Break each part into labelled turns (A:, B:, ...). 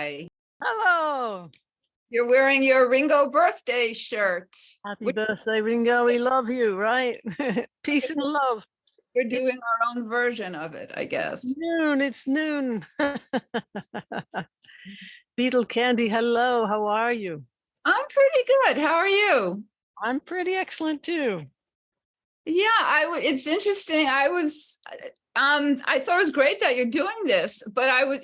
A: Hi.
B: Hello.
A: You're wearing your Ringo birthday shirt.
B: Happy birthday, Ringo. We love you, right? Peace and love.
A: We're doing our own version of it, I guess.
B: It's noon. Beetle Candy, hello. How are you?
A: I'm pretty good. How are you?
B: I'm pretty excellent too.
A: Yeah, it's interesting. I thought it was great that you're doing this, but I was,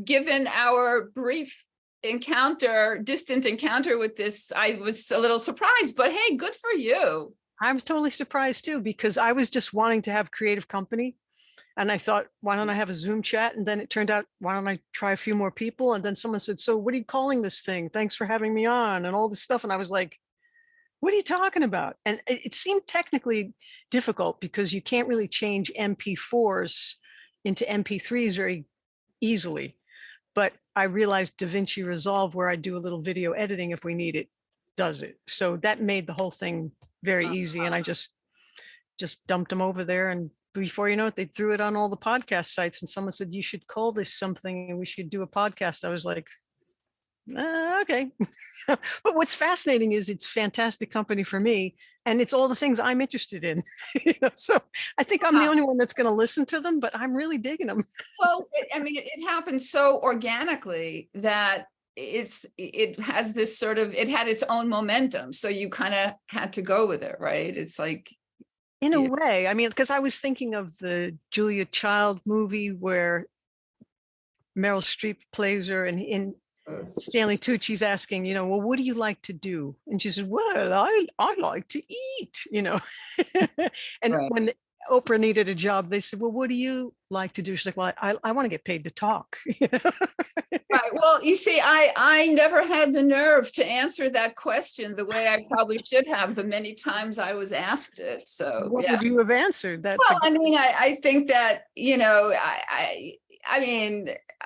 A: given our brief distant encounter with this, I was a little surprised, but hey, good for you.
B: I was totally surprised too, because I was just wanting to have creative company. And I thought, why don't I have a Zoom chat? And then it turned out, why don't I try a few more people? And then someone said, so what are you calling this thing? Thanks for having me on and all this stuff. And I was like, what are you talking about? And it seemed technically difficult because you can't really change MP4s into MP3s very easily. But I realized DaVinci Resolve, where I do a little video editing if we need it, does it. So that made the whole thing very easy. And I just dumped them over there. And before you know it, they threw it on all the podcast sites. And someone said, you should call this something and we should do a podcast. I was like, okay. But what's fascinating is it's fantastic company for me. And it's all the things I'm interested in. So I think I'm the only one that's going to listen to them, but I'm really digging them.
A: Well, it happened so organically that it has this sort of, it had its own momentum. So you kind of had to go with it, right? It's like,
B: in a way, I mean, because I was thinking of the Julia Child movie where Meryl Streep plays her, and in Stanley Tucci's asking, well, what do you like to do? And she said, well, I like to eat, And
A: right.
B: when Oprah needed a job, they said, well, what do you like to do? She's like, well, I want to get paid to talk.
A: Right. Well, you see, I never had the nerve to answer that question the way I probably should have the many times I was asked it. So
B: what would you have answered?
A: I think that,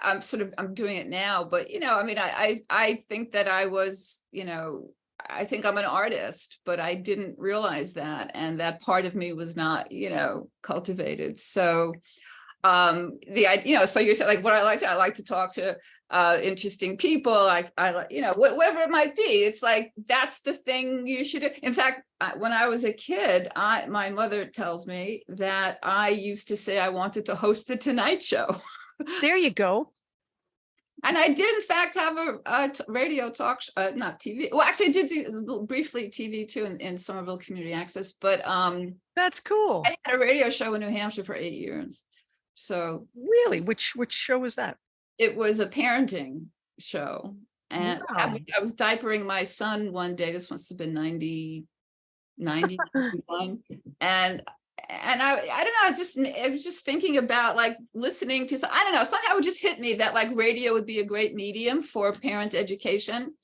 A: I'm doing it now, but, I think that I was, I think I'm an artist, but I didn't realize that. And that part of me was not, cultivated. So the idea, so you said like what I like to talk to interesting people. I whatever it might be. It's like that's the thing you should do. In fact, when I was a kid, my mother tells me that I used to say I wanted to host the Tonight Show.
B: There you go.
A: And I did, in fact, have a radio talk, not TV. Well, actually, I did do briefly TV too in Somerville Community Access. But
B: that's cool.
A: I had a radio show in New Hampshire for 8 years. So
B: really, which show was that?
A: It was a parenting show, and
B: wow.
A: I was diapering my son one day. This must have been 91, and I don't know. I was just thinking about like listening to. I don't know. Somehow it just hit me that like radio would be a great medium for parent education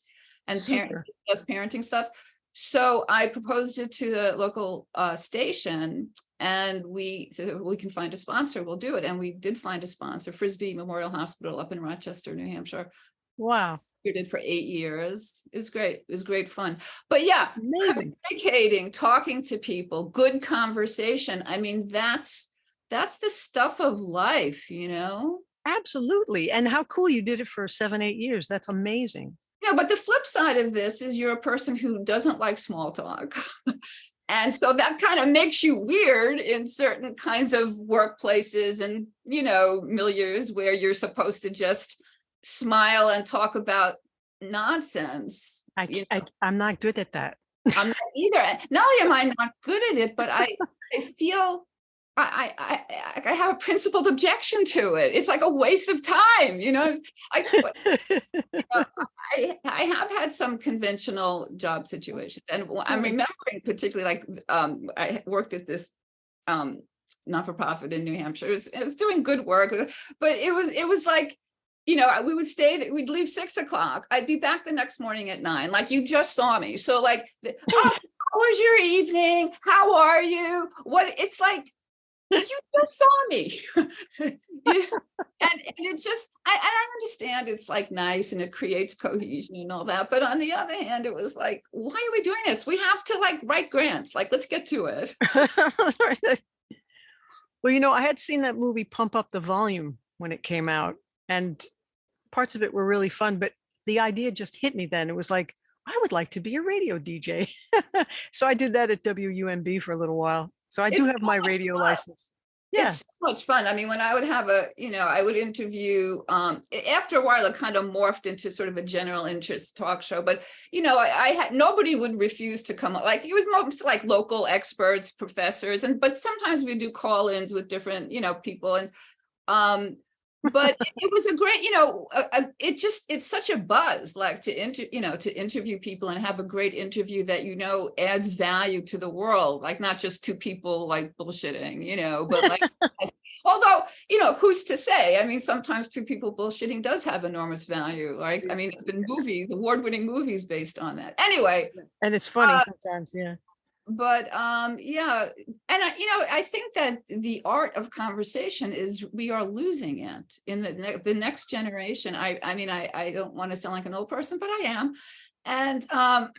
A: and parenting stuff. So I proposed it to the local station, and we said, we can find a sponsor, we'll do it. And we did find a sponsor, Frisbee Memorial Hospital up in Rochester, New Hampshire.
B: Wow.
A: We did for 8 years. It was great. It was great fun. But yeah,
B: it's amazing.
A: Communicating, talking to people, good conversation. I mean, that's the stuff of life,
B: Absolutely. And how cool you did it for 7-8 years. That's amazing.
A: But the flip side of this is you're a person who doesn't like small talk. And so that kind of makes you weird in certain kinds of workplaces and, milieus where you're supposed to just smile and talk about nonsense.
B: I'm not good at that.
A: I'm not either. Not only am I not good at it, but I feel I have a principled objection to it. It's like a waste of time, I have had some conventional job situations, and I'm remembering particularly like I worked at this not-for-profit in New Hampshire. It was doing good work, but it was like, we would we'd leave 6 o'clock. I'd be back the next morning at 9. Like you just saw me. So like, how was your evening? How are you? It's like, you just saw me. and it just, I understand it's like nice and it creates cohesion and all that. But on the other hand, it was like, why are we doing this? We have to like write grants. Like, let's get to it.
B: Well, I had seen that movie Pump Up the Volume when it came out. And parts of it were really fun, but the idea just hit me then. It was like, I would like to be a radio DJ. So I did that at WUMB for a little while. So I do
A: It's
B: have
A: so
B: my
A: much
B: radio
A: fun.
B: license. Yeah.
A: It's so much fun. I mean, when I would have I would interview, after a while, it kind of morphed into sort of a general interest talk show. But, I had, nobody would refuse to come, like, it was mostly like local experts, professors, but sometimes we do call-ins with different, people. And, but it was a great, it's such a buzz, like to interview people and have a great interview that, adds value to the world, like not just two people like bullshitting, but like, although, who's to say? I mean, sometimes two people bullshitting does have enormous value. Like, I mean, it's been award-winning movies based on that. Anyway.
B: And it's funny sometimes, yeah.
A: But yeah, and I think that the art of conversation is, we are losing it in the next generation. I mean, I don't want to sound like an old person, but I am. And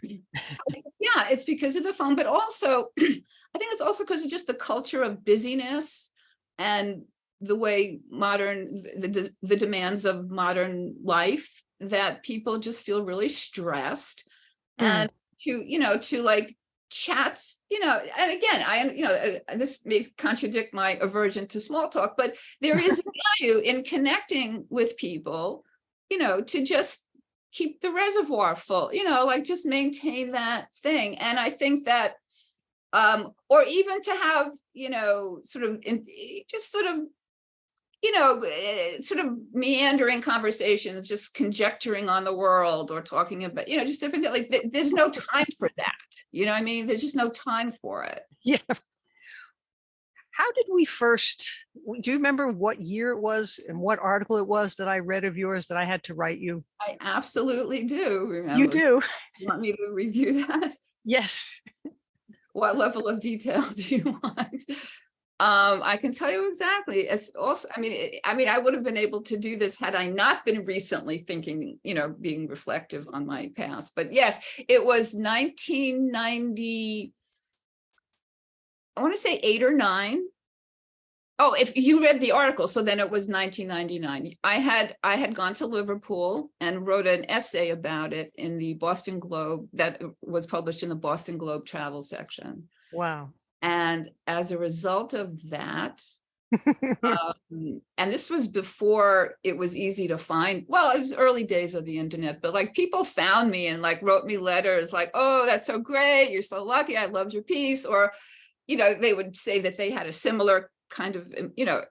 A: yeah, it's because of the phone, but also I think it's also because of just the culture of busyness and the way the demands of modern life, that people just feel really stressed. And to like chat, and again, this may contradict my aversion to small talk, but there is value in connecting with people, to just keep the reservoir full, like just maintain that thing. And I think that, or even to have, sort of meandering conversations, just conjecturing on the world or talking about, just different, like there's no time for that. You know what I mean? There's just no time for it.
B: Yeah. How did we first, do you remember what year it was and what article it was that I read of yours that I had to write you?
A: I absolutely do remember.
B: You do?
A: You want me to review that?
B: Yes.
A: What level of detail do you want? I can tell you exactly. It's also, I mean, I would have been able to do this had I not been recently thinking, being reflective on my past. But yes, it was 1990. I want to say 8 or 9. Oh, if you read the article, so then it was 1999. I had gone to Liverpool and wrote an essay about it in the Boston Globe that was published in the Boston Globe travel section.
B: Wow.
A: And as a result of that, and this was before it was easy to find, well, it was early days of the internet, but like people found me and like wrote me letters like, oh, that's so great, you're so lucky, I loved your piece. Or, they would say that they had a similar kind of,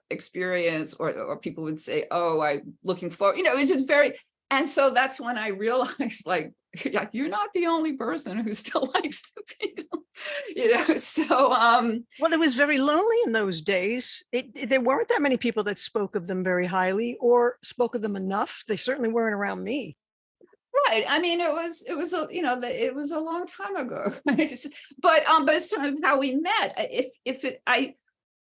A: experience, or people would say, oh, I'm looking forward, it was just very, and so that's when I realized, like, you're not the only person who still likes the Beatles, so
B: well, it was very lonely in those days. There weren't that many people that spoke of them very highly or spoke of them enough. They certainly weren't around me.
A: Right. I mean, it was it was a long time ago. But it's sort of how we met.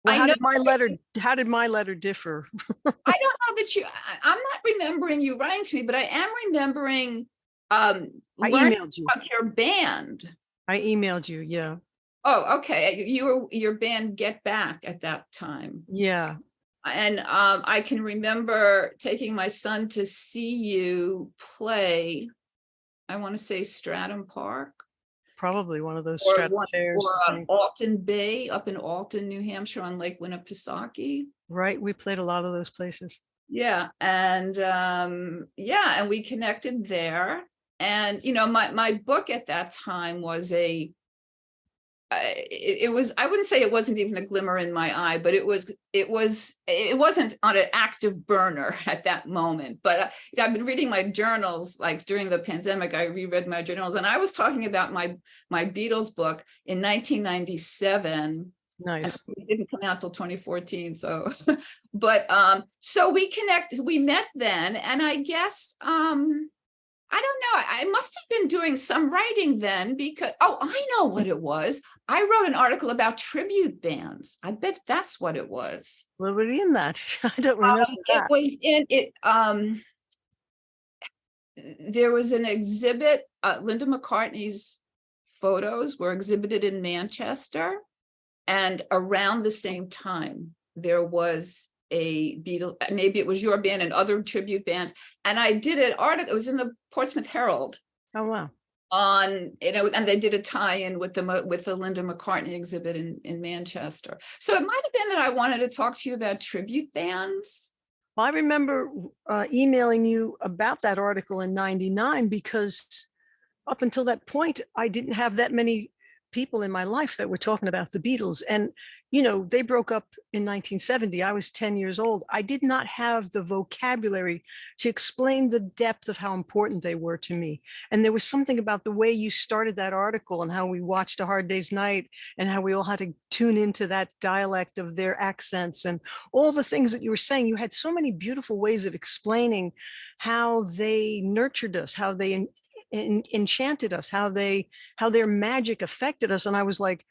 B: How did my letter differ?
A: I don't know that I'm not remembering you writing to me, but I am remembering
B: I emailed you
A: about your band.
B: I emailed you, yeah.
A: Oh, okay. You were your band Get Back at that time.
B: Yeah.
A: And I can remember taking my son to see you play, I want to say Stratham Park.
B: Probably one of those Stratham fairs.
A: Or Alton Bay up in Alton, New Hampshire on Lake Winnipesaukee.
B: Right, we played a lot of those places.
A: Yeah, and and we connected there. And my book at that time was it was, I wouldn't say it wasn't even a glimmer in my eye, but it wasn't on an active burner at that moment. But I've been reading my journals, like during the pandemic, I reread my journals, and I was talking about my Beatles book in 1997.
B: Nice.
A: It didn't come out till 2014. So, but so we met then, and I guess I don't know. I must have been doing some writing then because, I know what it was. I wrote an article about tribute bands. I bet that's what it was.
B: What were in that? I don't remember that.
A: It was in it. There was an exhibit. Linda McCartney's photos were exhibited in Manchester, and around the same time, there was a Beatles, maybe it was your band and other tribute bands. And I did an article, it was in the Portsmouth Herald
B: Oh, wow.
A: on, and they did a tie-in with the Linda McCartney exhibit in Manchester. So it might have been that I wanted to talk to you about tribute bands.
B: Well, I remember emailing you about that article in '99 because up until that point, I didn't have that many people in my life that were talking about the Beatles. And, they broke up in 1970. I was 10 years old. I did not have the vocabulary to explain the depth of how important they were to me. And there was something about the way you started that article and how we watched A Hard Day's Night and how we all had to tune into that dialect of their accents and all the things that you were saying. You had so many beautiful ways of explaining how they nurtured us, how they enchanted us, how their magic affected us. And I was like,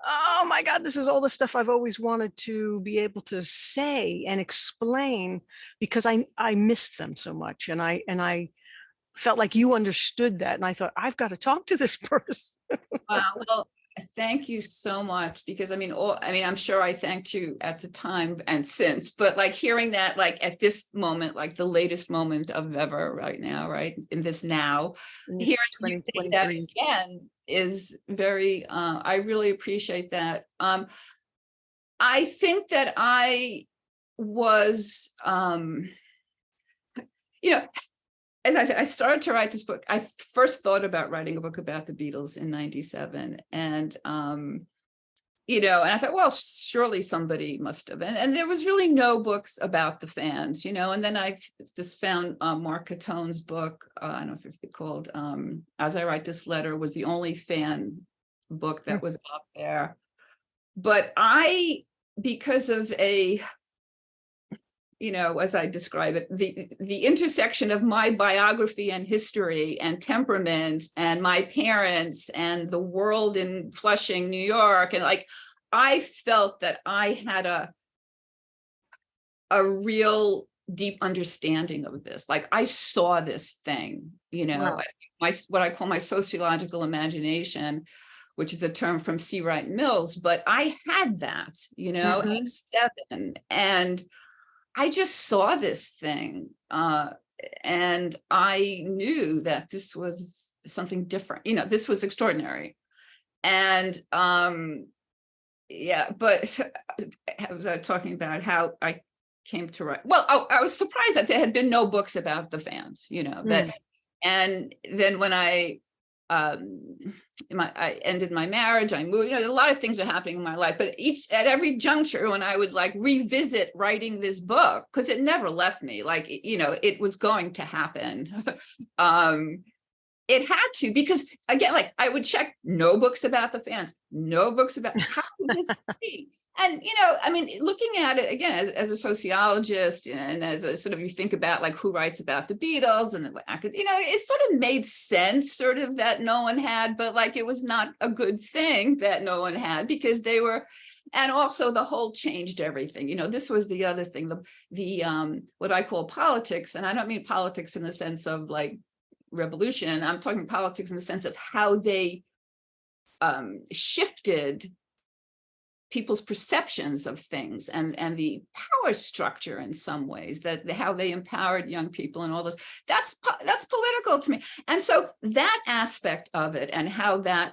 B: oh my God, this is all the stuff I've always wanted to be able to say and explain because I missed them so much. And I felt like you understood that. And I thought, I've got to talk to this person.
A: Well, thank you so much, because I'm sure I thanked you at the time and since, but like hearing that, like at this moment, like the latest moment of ever right now, right in this now, hearing you say that again is very, I really appreciate that. I think that I was, as I said, I started to write this book. I first thought about writing a book about the Beatles in '97. And, and I thought, well, surely somebody must have. And there was really no books about the fans, and then I just found Mark Catone's book. I don't know if it's called As I Write This Letter, was the only fan book that was out there. But because of as I describe it, the intersection of my biography and history and temperament and my parents and the world in Flushing, New York, and like, I felt that I had a real deep understanding of this. Like I saw this thing,
B: Wow.
A: what I call my sociological imagination, which is a term from C. Wright Mills, but I had that, at 7, and I just saw this thing, and I knew that this was something different. This was extraordinary. And but I was talking about how I came to write. Well, I was surprised that there had been no books about the fans, that, and then when I ended my marriage, I moved, a lot of things are happening in my life, but at every juncture when I would like revisit writing this book, because it never left me, like, it was going to happen. It had to, because again, like I would check no books about the fans, no books about how could this be? And, looking at it again, as a sociologist and as a sort of, you think about like who writes about the Beatles and it sort of made sense sort of that no one had, but like, it was not a good thing that no one had, because they were, and also the whole changed everything. This was the other thing, the what I call politics. And I don't mean politics in the sense of like revolution. I'm talking politics in the sense of how they shifted people's perceptions of things and the power structure in some ways, that how they empowered young people and all this. That's political to me. And so that aspect of it, and how that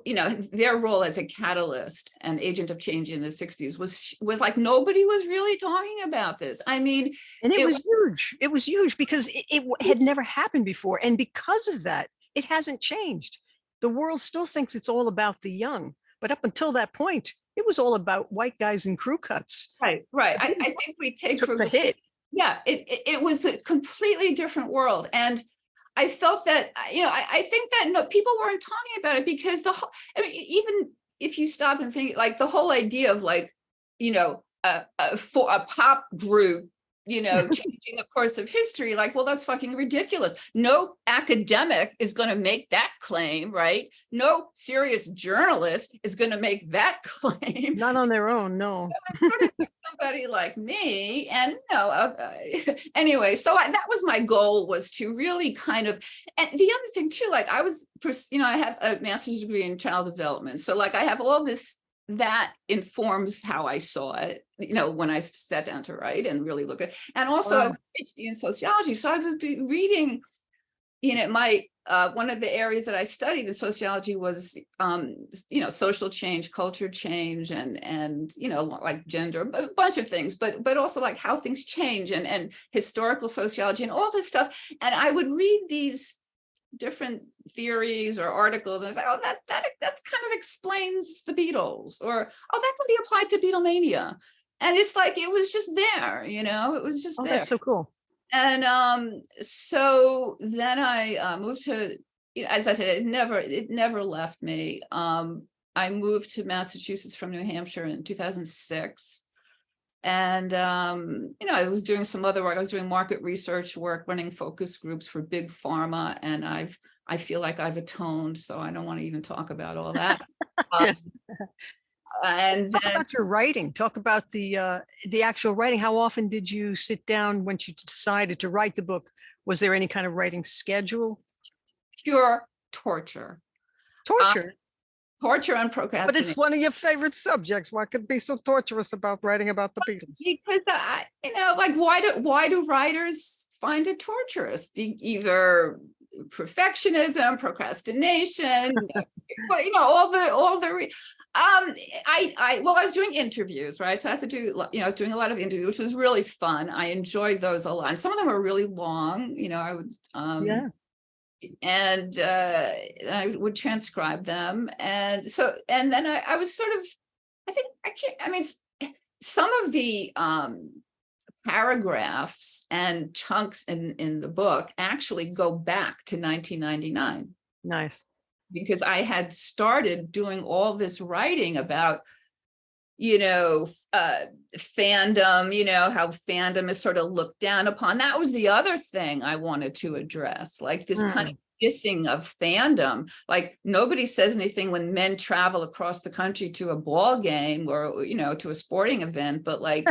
A: their role as a catalyst and agent of change in the 60s was like, nobody was really talking about this. And
B: it was huge. It was huge because it had never happened before. And because of that, it hasn't changed. The world still thinks it's all about the young. But up until that point, it was all about white guys in crew cuts.
A: Right. I think we take
B: for the hit.
A: Yeah, it was a completely different world. And I felt that, I think that people weren't talking about it because even if you stop and think, like the whole idea of like, for a pop group, changing the course of history, like, well, that's fucking ridiculous. No academic is going to make that claim, right? No serious journalist is going to make that claim.
B: Not on their own, no.
A: It sort of took somebody like me, and anyway, so that was my goal, was to really kind of, and the other thing too, like I was, I have a master's degree in child development, so like I have all this that informs how I saw it, when I sat down to write and really look at, and also I
B: Wow.
A: have a PhD in sociology. So I would be reading, my one of the areas that I studied in sociology was social change, culture change, and like gender, a bunch of things, but also like how things change, and historical sociology and all this stuff. And I would read these different theories or articles, and I was like, oh, that's kind of explains the Beatles, or oh, that can be applied to Beatlemania. And it's like it was just there, it was just
B: Oh,
A: there.
B: that's so cool.
A: And so then I moved to, as I said, it never left me. I moved to Massachusetts from New Hampshire in 2006. And I was doing some other work. I was doing market research work, running focus groups for big pharma, and I feel like I've atoned, so I don't want to even talk about all that. Um,
B: Let's
A: and
B: talk
A: then
B: about your writing. Talk about the actual writing. How often did you sit down when you decided to write the book? Was there any kind of writing schedule?
A: pure torture, uh,
B: Torture,
A: torture and
B: but it's
A: procrastination.
B: one of your favorite subjects. What could be so torturous about writing about the Beatles?
A: Because like why do writers find it torturous? Either perfectionism, procrastination, but I was doing interviews, right? So I had to do, I was doing a lot of interviews, which was really fun. I enjoyed those a lot. And some of them were really long, I would
B: Yeah.
A: and I would transcribe them. And then I was sort of, some of the paragraphs and chunks in the book actually go back to 1999,
B: Nice.
A: because I had started doing all this writing about, fandom, how fandom is sort of looked down upon. That was the other thing I wanted to address, like this kind of dissing of fandom. Like nobody says anything when men travel across the country to a ball game or, to a sporting event, but like,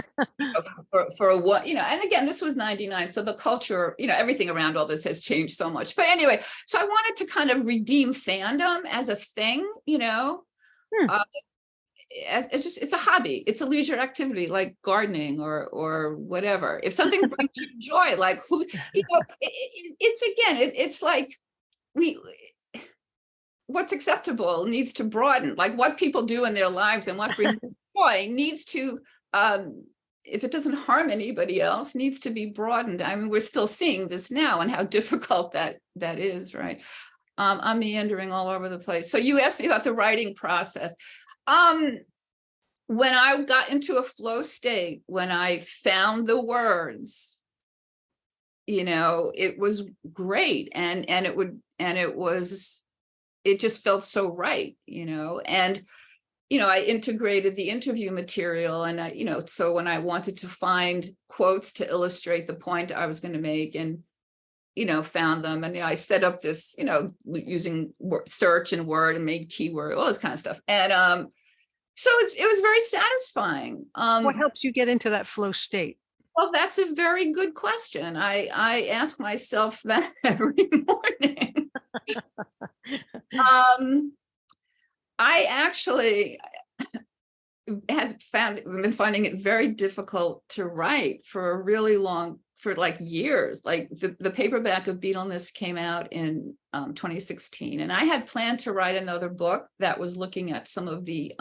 A: for what, and again, this was 99. So the culture, everything around all this has changed so much. But anyway, so I wanted to kind of redeem fandom as a thing, it's a hobby, it's a leisure activity, like gardening or whatever. If something brings you joy, like it's like what's acceptable needs to broaden, like what people do in their lives and what brings them joy needs to, if it doesn't harm anybody else, needs to be broadened. I mean, we're still seeing this now and how difficult that is, right? I'm meandering all over the place. So you asked me about the writing process. When I got into a flow state, when I found the words, it was great. And it just felt so right, and, I integrated the interview material, and so when I wanted to find quotes to illustrate the point I was going to make, and, found them, and I set up this, using search and Word, and made keyword, all this kind of stuff. And, so it was very satisfying.
B: What helps you get into that flow state?
A: Well, that's a very good question. I ask myself that every morning. I actually been finding it very difficult to write for like years. Like the paperback of Beatleness came out in 2016, and I had planned to write another book that was looking at some of the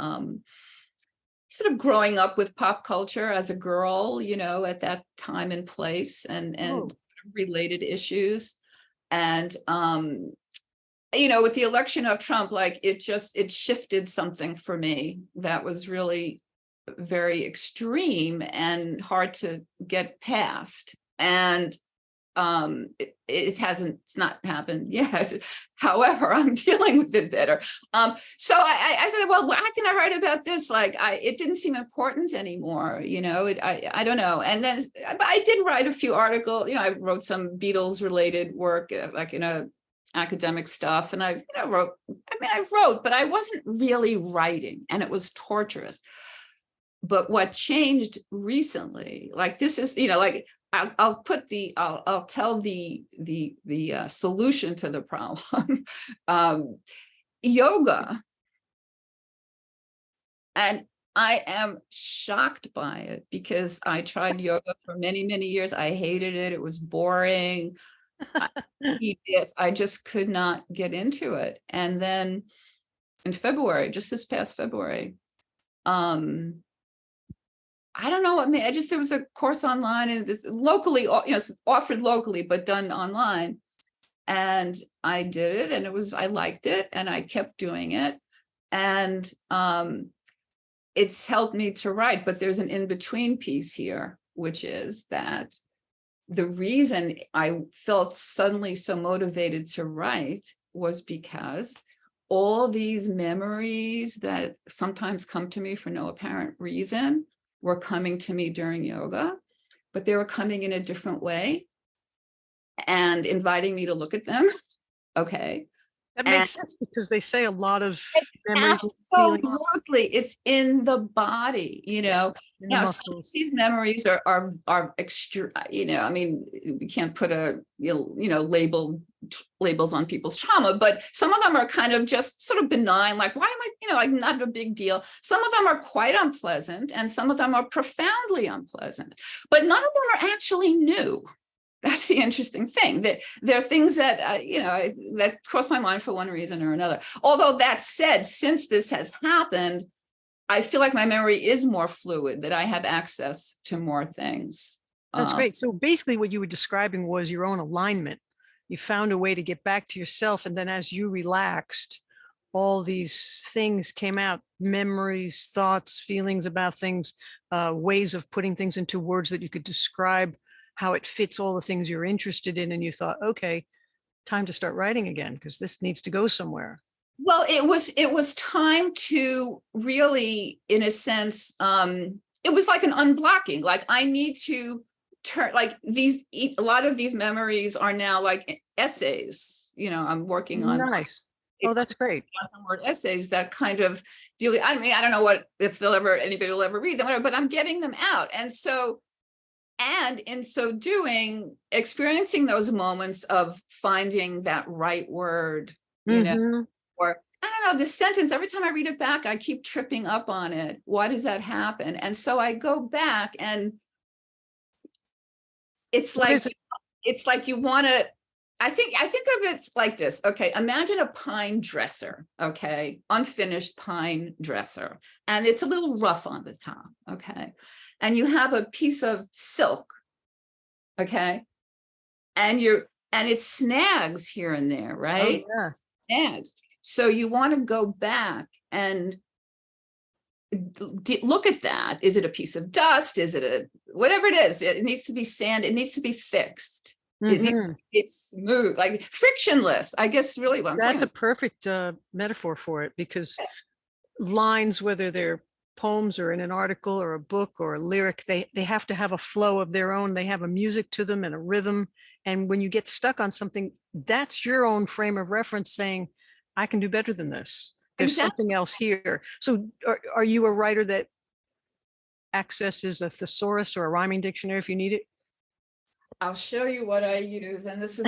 A: sort of growing up with pop culture as a girl, at that time and place, and related issues. And with the election of Trump, like it shifted something for me that was really very extreme and hard to get past. And it's not happened yet. However, I'm dealing with it better. So I said, well, how can I write about this? Like, it didn't seem important anymore. I don't know. And then I did write a few articles. I wrote some Beatles related work, like academic stuff. And I wrote, but I wasn't really writing, and it was torturous. But what changed recently, like this is, like I'll tell the solution to the problem. Yoga And I am shocked by it because I tried yoga for many, many years. I hated it. It was boring. Yes, I just could not get into it. And then in February, just this past February, I don't know what made, there was a course online and this locally, it's offered locally, but done online. And I did it and I liked it and I kept doing it. And it's helped me to write, but there's an in-between piece here, which is that the reason I felt suddenly so motivated to write was because all these memories that sometimes come to me for no apparent reason were coming to me during yoga, but they were coming in a different way and inviting me to look at them. Okay.
B: That makes sense because they say a lot of memories and feelings.
A: Absolutely, it's in the body,
B: Yes, in the
A: Now,
B: muscles.
A: these memories are extra, I mean, we can't put labels on people's trauma, but some of them are kind of just sort of benign, like, why am I, like, not a big deal. Some of them are quite unpleasant and some of them are profoundly unpleasant, but none of them are actually new. That's the interesting thing, that there are things that, that cross my mind for one reason or another. Although that said, since this has happened, I feel like my memory is more fluid, that I have access to more things.
B: That's great. So basically what you were describing was your own alignment. You found a way to get back to yourself. And then as you relaxed, all these things came out, memories, thoughts, feelings about things, ways of putting things into words that you could describe how it fits all the things you're interested in. And you thought, okay, time to start writing again, because this needs to go somewhere.
A: Well, it was time to really, in a sense, it was like an unblocking. Like, I need to turn, like, a lot of these memories are now like essays. I'm working on.
B: Nice. Oh, that's great.
A: 1,000-word essays that kind of deal. I mean, I don't know if anybody will ever read them, but I'm getting them out. And in so doing, experiencing those moments of finding that right word, or I don't know, this sentence, every time I read it back, I keep tripping up on it. Why does that happen? And so I go back and it's like you want to, I think of it like this. Okay, imagine a pine dresser, okay, unfinished pine dresser, and it's a little rough on the top, okay, and you have a piece of silk, okay, and it snags here and there, right?
B: Oh, yeah.
A: Snags. So you want to go back and look at that. Is it a piece of dust? Is it whatever it is? It needs to be sand. It needs to be fixed. It's smooth, like frictionless, I guess, really what I'm
B: That's a
A: talking
B: perfect metaphor for it, because lines, whether they're poems or in an article or a book or a lyric, they have to have a flow of their own. They have a music to them and a rhythm. And when you get stuck on something, that's your own frame of reference saying, I can do better than this. There's something else here. So are you a writer that accesses a thesaurus or a rhyming dictionary if you need it?
A: I'll show you what I use. And this is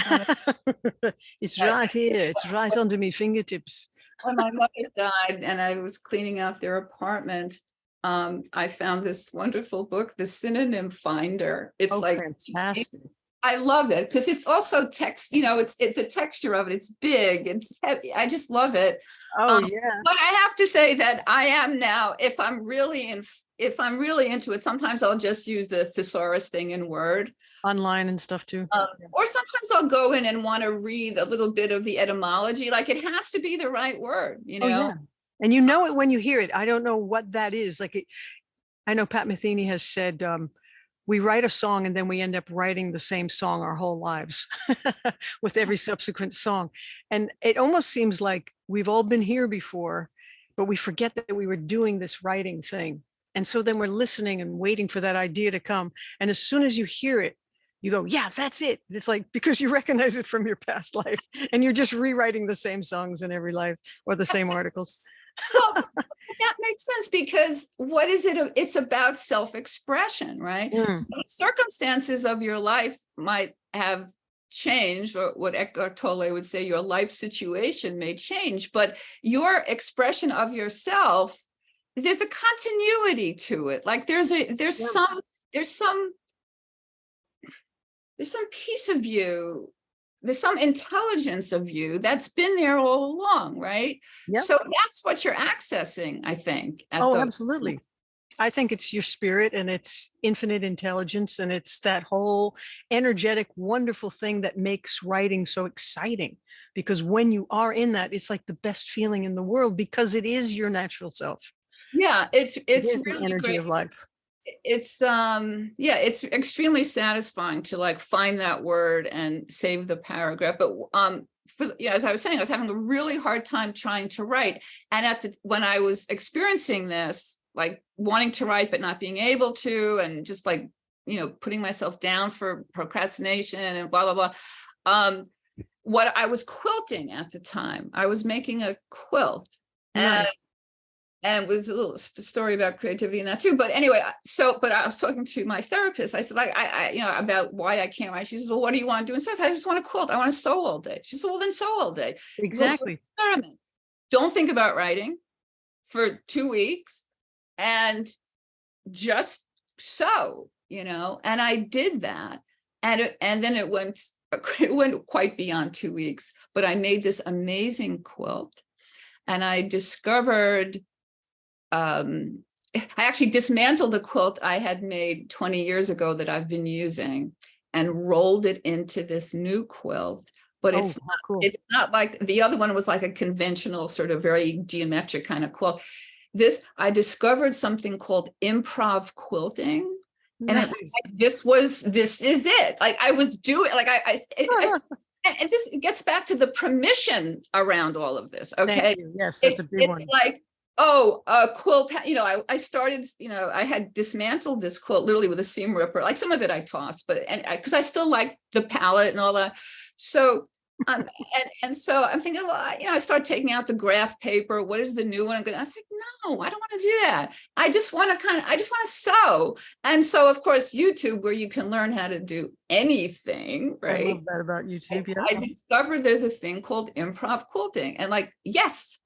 B: It's right here. It's right under me fingertips.
A: when my mother died and I was cleaning out their apartment. I found this wonderful book, The Synonym Finder. It's
B: fantastic.
A: I love it because it's also text, it's the texture of it. It's big, it's heavy. I just love it.
B: Oh, yeah.
A: But I have to say that I am now, if I'm really into it, sometimes I'll just use the thesaurus thing in Word.
B: Online and stuff too.
A: Or sometimes I'll go in and want to read a little bit of the etymology. Like, it has to be the right word,
B: Oh, yeah. And you know it when you hear it. I don't know what that is. I know Pat Metheny has said, we write a song and then we end up writing the same song our whole lives with every subsequent song. And it almost seems like we've all been here before, but we forget that we were doing this writing thing. And so then we're listening and waiting for that idea to come. And as soon as you hear it, you go, yeah, that's it. It's like, because you recognize it from your past life and you're just rewriting the same songs in every life or the same articles.
A: Well, that makes sense, because what is it? It's about self-expression, right? The circumstances of your life might have changed, or what Eckhart Tolle would say, your life situation may change, but your expression of yourself there's a continuity to it. Like there's some piece of you, there's some intelligence of you that's been there all along, right?
B: Yeah.
A: So that's what you're accessing, I think.
B: Oh, absolutely. I think it's your spirit and it's infinite intelligence, and it's that whole energetic, wonderful thing that makes writing so exciting. Because when you are in that, it's like the best feeling in the world, because it is your natural self.
A: Yeah,
B: It
A: it's
B: is the
A: really
B: energy
A: great.
B: of life.
A: It's yeah, it's extremely satisfying to like find that word and save the paragraph. But as I was saying, I was having a really hard time trying to write. And when I was experiencing this, like wanting to write but not being able to, and just like, putting myself down for procrastination and blah blah blah. What I was quilting at the time, I was making a quilt.
B: Nice.
A: And it was a little story about creativity in that too. But anyway, but I was talking to my therapist. I said, like, about why I can't write. She says, well, what do you want to do instead? I just want to quilt. I want to sew all day. She said, well, then sew all day.
B: Exactly.
A: Experiment. Don't think about writing for 2 weeks and just sew, and I did that. And then it went quite beyond 2 weeks, but I made this amazing quilt. And I discovered, I actually dismantled a quilt I had made 20 years ago that I've been using and rolled it into this new quilt. But it's not like the other one was like a conventional sort of very geometric kind of quilt. I discovered something called improv quilting. And this is it. Like I was doing, like and this gets back to the permission around all of this. Okay.
B: Yes, that's a big one.
A: It's like, oh, a quilt, I started, I had dismantled this quilt literally with a seam ripper. Like some of it I tossed, but because I still like the palette and all that. So and so I'm thinking, well, I start taking out the graph paper. What is the new one? I was like, no, I don't want to do that. I just want to sew. And so, of course, YouTube, where you can learn how to do anything, right?
B: I love that about YouTube. Yeah.
A: I discovered there's a thing called improv quilting, and like, yes,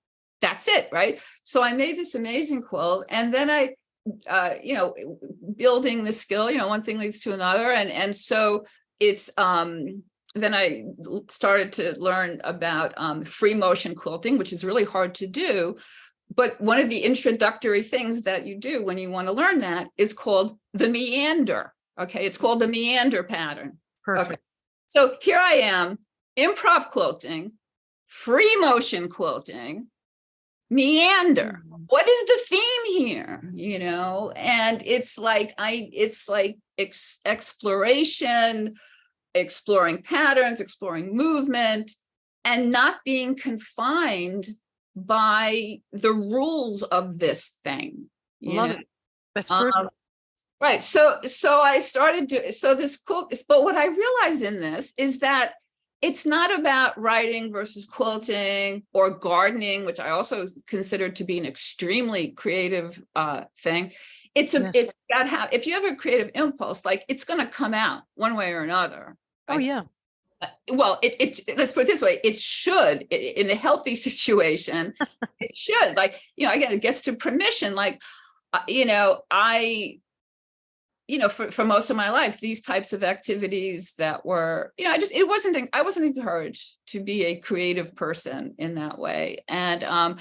A: that's it, right? So I made this amazing quilt, and then I, building the skill, one thing leads to another, and so it's then I started to learn about free motion quilting, which is really hard to do. But one of the introductory things that you do when you want to learn that is called the meander. Okay, it's called the meander pattern.
B: Perfect.
A: Okay. So here I am, improv quilting, free motion quilting, meander. What is the theme here? And it's like exploration, exploring patterns, exploring movement, and not being confined by the rules of this thing.
B: Love it. That's perfect.
A: Right. So I started this quilt, but what I realized in this is that it's not about writing versus quilting or gardening, which I also consider to be an extremely creative thing. It's about how, if you have a creative impulse, like it's going to come out one way or another.
B: Oh, yeah.
A: Well, let's put it this way. It should, in a healthy situation, it should, like, again, it gets to permission. Like, for most of my life, these types of activities that were, I wasn't encouraged to be a creative person in that way. And,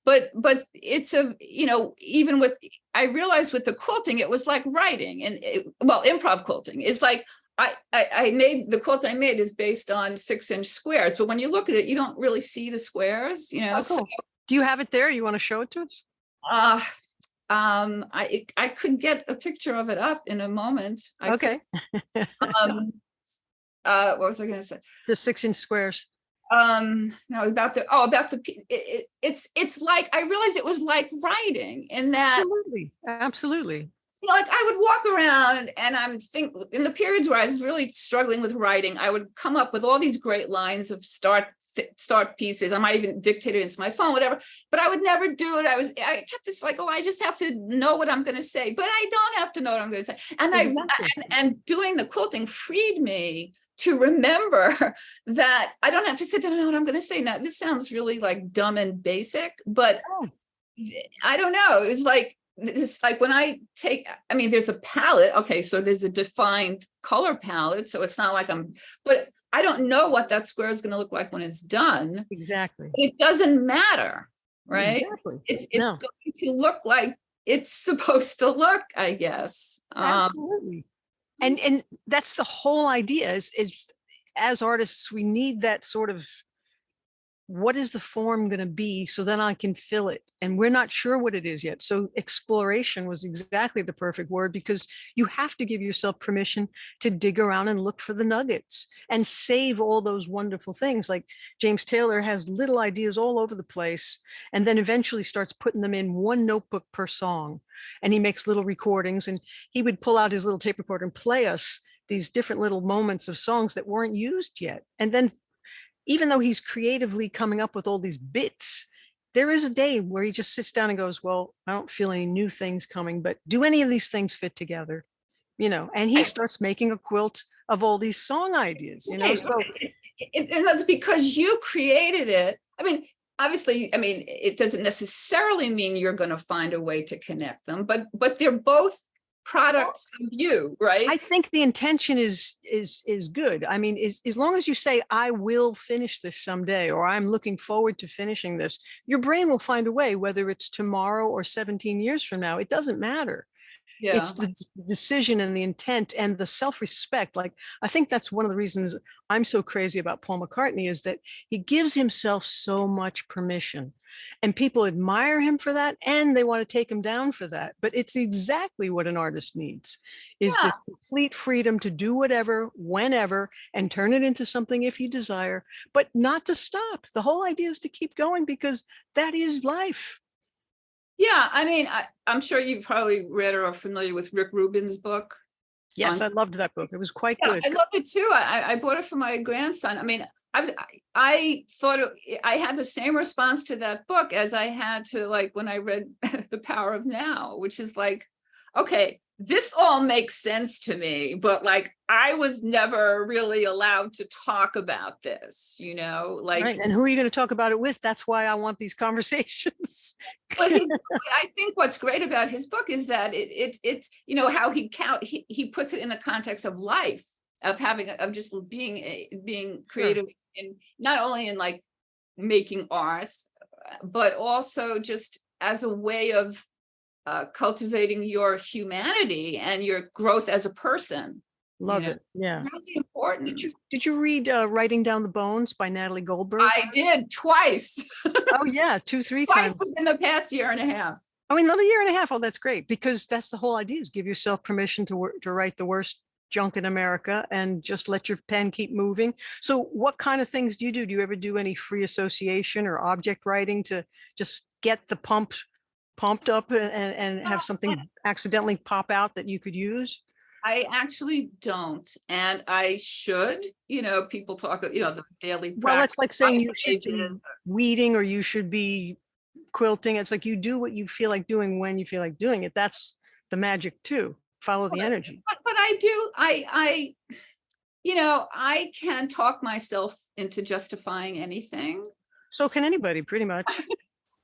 A: but it's even with, I realized with the quilting, it was like writing, and improv quilting is like, I made the quilt I made is based on 6-inch squares, but when you look at it, you don't really see the squares,
B: Oh, cool. So, do you have it there? You want to show it to us?
A: I could get a picture of it up in a moment.
B: Okay.
A: What was I going to say?
B: The 6-inch squares.
A: No, it's like, I realized it was like writing in that.
B: Absolutely.
A: Like I would walk around and in the periods where I was really struggling with writing, I would come up with all these great lines of start pieces. I might even dictate it into my phone, whatever, but I would never do it. I kept this like, I just have to know what I'm going to say, but I don't have to know what I'm going to say. And and doing the quilting freed me to remember that I don't have to sit down and know what I'm going to say. Now, this sounds really like dumb and basic, but I don't know. It's like when I take, I mean, there's a palette. Okay, so there's a defined color palette. So it's not like but I don't know what that square is going to look like when it's done.
B: Exactly.
A: It doesn't matter, right?
B: Exactly.
A: It's
B: No,
A: going to look like it's supposed to look, I guess.
B: absolutely. And that's the whole idea is as artists, we need that sort of, what is the form going to be, so then I can fill it, and we're not sure what it is yet. So exploration was exactly the perfect word, because you have to give yourself permission to dig around and look for the nuggets and save all those wonderful things. Like James Taylor has little ideas all over the place, and then eventually starts putting them in one notebook per song, and he makes little recordings, and he would pull out his little tape recorder and play us these different little moments of songs that weren't used yet. And then, even though he's creatively coming up with all these bits, there is a day where he just sits down and goes, well, I don't feel any new things coming, but do any of these things fit together? And he starts making a quilt of all these song ideas,
A: Right,
B: so.
A: right. And that's because you created it. I mean, obviously, I mean, it doesn't necessarily mean you're going to find a way to connect them, but they're both products of you, right?
B: I think the intention is good. I mean, as long as you say, I will finish this someday, or I'm looking forward to finishing this, your brain will find a way, whether it's tomorrow or 17 years from now. It doesn't matter.
A: Yeah.
B: It's the decision and the intent and the self-respect. Like, I think that's one of the reasons I'm so crazy about Paul McCartney, is that he gives himself so much permission, and people admire him for that, and they want to take him down for that. But it's exactly what an artist needs, is
A: Yeah.
B: this complete freedom to do whatever, whenever, and turn it into something if you desire, but not to stop. The whole idea is to keep going, because that is life.
A: Yeah, I mean, I'm sure you've probably read or are familiar with Rick Rubin's book.
B: Yes, I loved that book. It was quite
A: Yeah,
B: good.
A: I love it too. I bought it for my grandson. I mean, I thought I had the same response to that book as I had to, like, when I read The Power of Now, which is like, okay, this all makes sense to me, but like I was never really allowed to talk about this, like.
B: Right. And who are you going to talk about it with? That's why I want these conversations.
A: But I think what's great about his book is that it's how he puts it in the context of life, of just being creative, and not only in like making art, but also just as a way of cultivating your humanity and your growth as a person.
B: Love it. Yeah.
A: Really important.
B: Did you read Writing Down the Bones by Natalie Goldberg?
A: I did twice.
B: Oh yeah, 2-3
A: Twice
B: times.
A: within the past year and a half.
B: I mean, another year and a half. Oh, that's great, because that's the whole idea, is give yourself permission to write the worst junk in America and just let your pen keep moving. So what kind of things do you do? Do you ever do any free association or object writing to just get the pumped up and have something accidentally pop out that you could use?
A: I actually don't, and I should. People talk, the daily practice.
B: Well, it's like saying you should be weeding or you should be quilting. It's like you do what you feel like doing when you feel like doing it. That's the magic too. Follow the energy.
A: But I do. I can talk myself into justifying anything.
B: So can anybody, pretty much.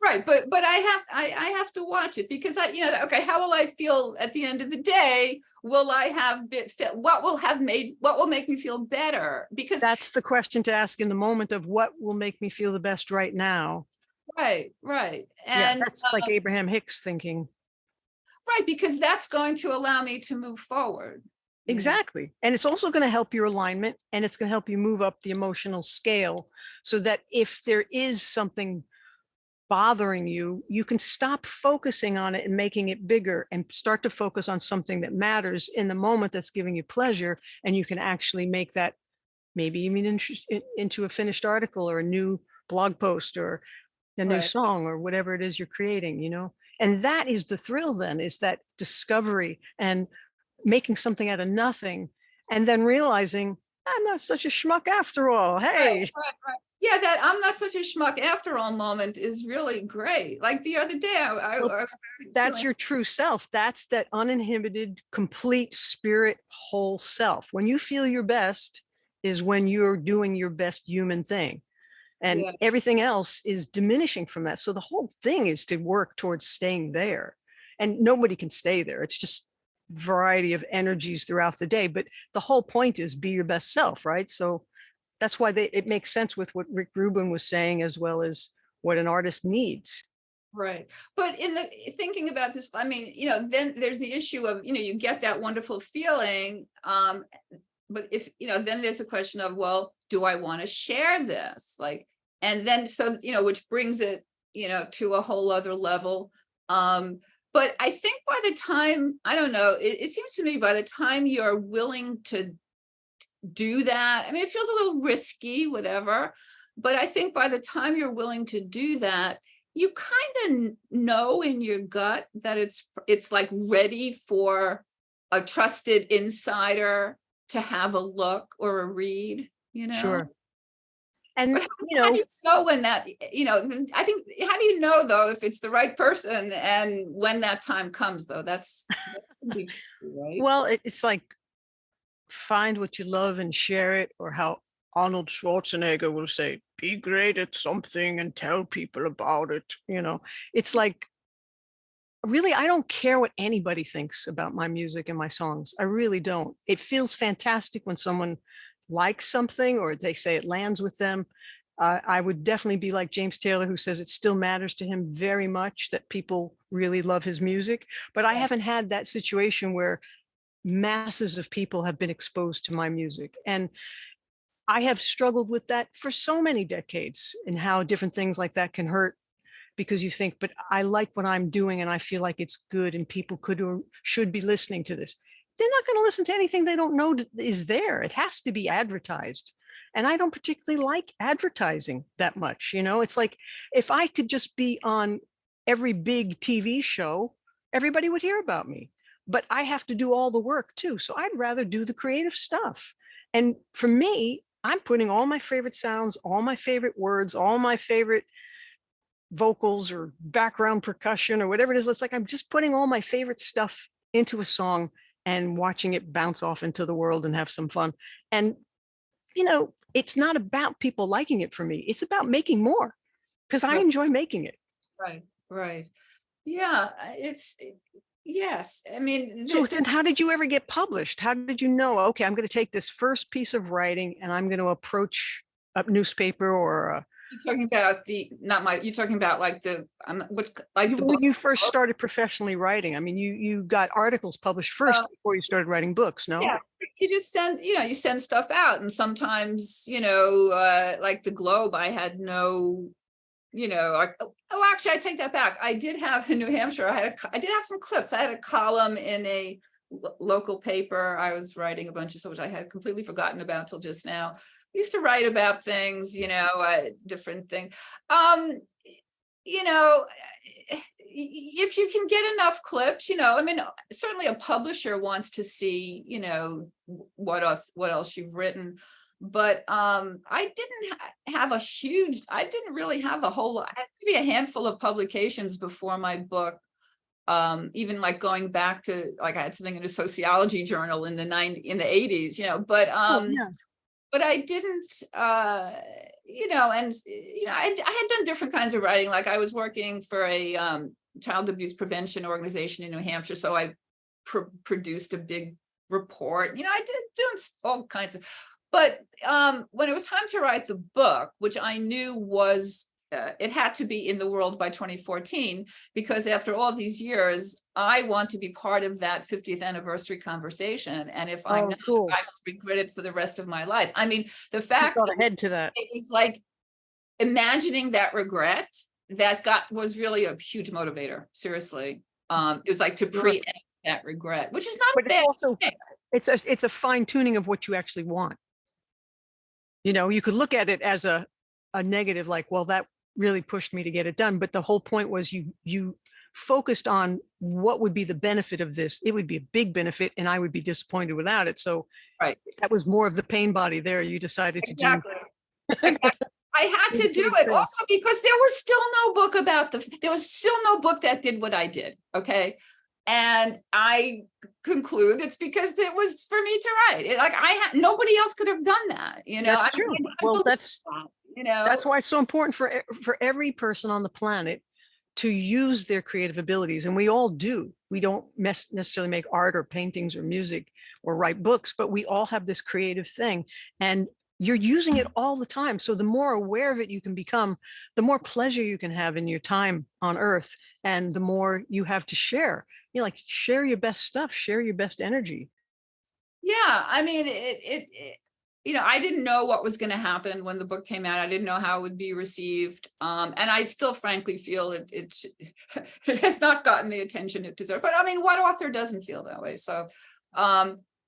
A: Right, but I have to watch it, because okay, how will I feel at the end of the day? Will I have what will make me feel better? Because
B: that's the question to ask in the moment, of what will make me feel the best right now.
A: Right. And
B: that's like Abraham Hicks thinking.
A: Right, because that's going to allow me to move forward.
B: Exactly. And it's also going to help your alignment, and it's going to help you move up the emotional scale, so that if there is something bothering you, you can stop focusing on it and making it bigger, and start to focus on something that matters in the moment, that's giving you pleasure. And you can actually make that maybe even into a finished article, or a new blog post, or a new song, or whatever it is you're creating, and that is the thrill then, is that discovery and making something out of nothing, and then realizing, I'm not such a schmuck after all. Hey.
A: Right. Yeah, that I'm not such a schmuck after all moment is really great. Like the other day,
B: that's your true self. That's that uninhibited, complete spirit, whole self. When you feel your best is when you're doing your best human thing. And
A: Yeah.
B: everything else is diminishing from that. So the whole thing is to work towards staying there. And nobody can stay there. It's just variety of energies throughout the day. But the whole point is be your best self, right? So that's why it makes sense with what Rick Rubin was saying, as well as what an artist needs.
A: Right. But in the thinking about this, I mean, then there's the issue of, you get that wonderful feeling. But if, then there's a question of, well, do I want to share this? Like, and then so, which brings it, to a whole other level. But I think by the time, I don't know, it seems to me by the time you're willing to do that, I mean, it feels a little risky, whatever. But I think by the time you're willing to do that, you kind of know in your gut that it's like ready for a trusted insider to have a look or a read,
B: Sure. And,
A: But how do you know when that, I think, how do you know though, if it's the right person and when that time comes though, that can be true, right?
B: well, it's like find what you love and share it, or how Arnold Schwarzenegger will say, be great at something and tell people about it. It's like, really, I don't care what anybody thinks about my music and my songs. I really don't. It feels fantastic when someone likes something or they say it lands with them. I would definitely be like James Taylor, who says it still matters to him very much that people really love his music. But I haven't had that situation where masses of people have been exposed to my music. And I have struggled with that for so many decades, and how different things like that can hurt, because you think, but I like what I'm doing and I feel like it's good and people could or should be listening to this. They're not going to listen to anything they don't know is there. It has to be advertised. And I don't particularly like advertising that much. It's like, if I could just be on every big TV show, everybody would hear about me. But I have to do all the work too. So I'd rather do the creative stuff. And for me, I'm putting all my favorite sounds, all my favorite words, all my favorite vocals or background percussion or whatever it is. It's like I'm just putting all my favorite stuff into a song and watching it bounce off into the world and have some fun. And, it's not about people liking it for me. It's about making more, because I enjoy making it.
A: Right, right. Yeah, yes. I mean,
B: So then how did you ever get published? How did you know, okay, I'm going to take this first piece of writing and I'm going to approach a newspaper or
A: you're talking about you're talking about like what's like the
B: when
A: book.
B: you first started professionally writing? I mean, you got articles published first before you started writing books, no?
A: Yeah, you just send, you send stuff out, and sometimes, like the Globe, I had no, actually, I take that back. I did have in New Hampshire, I did have some clips. I had a column in a local paper. I was writing a bunch of stuff, which I had completely forgotten about till just now. I used to write about things, different things. If you can get enough clips, I mean, certainly a publisher wants to see, what else you've written. But I didn't I didn't really have a whole lot. I had maybe a handful of publications before my book. Even like going back to, like, I had something in a sociology journal in the 80s, but but I didn't, and I had done different kinds of writing. Like I was working for a child abuse prevention organization in New Hampshire, so I produced a big report. I did doing all kinds of. But when it was time to write the book, which I knew was it had to be in the world by 2014, because after all these years, I want to be part of that 50th anniversary conversation. And if I'm not,
B: cool.
A: I will regret it for the rest of my life. I mean, the fact
B: thought ahead to that.
A: It was like imagining that regret was really a huge motivator. Seriously. It was like to preempt that regret, which is not
B: but
A: bad.
B: It's also, it's a fine tuning of what you actually want. You could look at it as a negative, like, well, that really pushed me to get it done. But the whole point was you focused on what would be the benefit of this. It would be a big benefit and I would be disappointed without it. So that was more of the pain body there. You decided to do.
A: Exactly. I had to do it also because there was still no book there was still no book that did what I did. Okay. And I conclude it's because it was for me to write. Like nobody else could have done that.
B: That's true. Well,
A: you know?
B: That's why it's so important for every person on the planet to use their creative abilities. And we all do. We don't necessarily make art or paintings or music or write books, but we all have this creative thing. And you're using it all the time. So the more aware of it you can become, the more pleasure you can have in your time on earth, and the more you have to share. You know, like, share your best stuff, share your best energy.
A: Yeah, I mean, you know, I didn't know what was going to happen when the book came out. I didn't know how it would be received, and I still, frankly, feel it has not gotten the attention it deserves. But I mean, what author doesn't feel that way? So,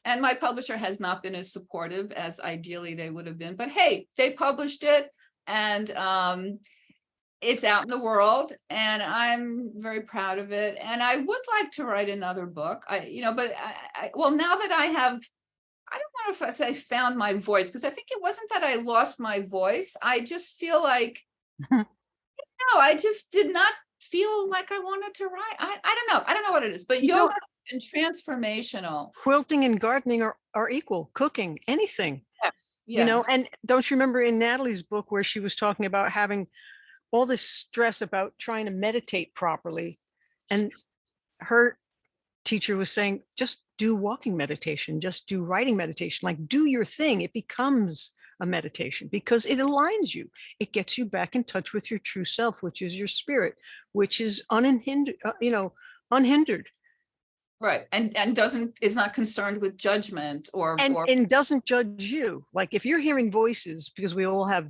A: and my publisher has not been as supportive as ideally they would have been. But hey, they published it, and it's out in the world, and I'm very proud of it. And I would like to write another book. But well, now that I don't know if I found my voice, because I think it wasn't that I lost my voice. I just feel like, no, I just did not feel like I wanted to write. I don't know. I don't know what it is, but yoga and transformational.
B: Quilting and gardening are equal, cooking, anything.
A: Yes.
B: You know, and don't you remember in Natalie's book where she was talking about having all this stress about trying to meditate properly, and her teacher was saying, just do walking meditation, just do writing meditation, like, do your thing. It becomes a meditation because it aligns you. It gets you back in touch with your true self, which is your spirit, which is unhindered, unhindered.
A: Right. And is not concerned with judgment or
B: and doesn't judge you. Like, if you're hearing voices, because we all have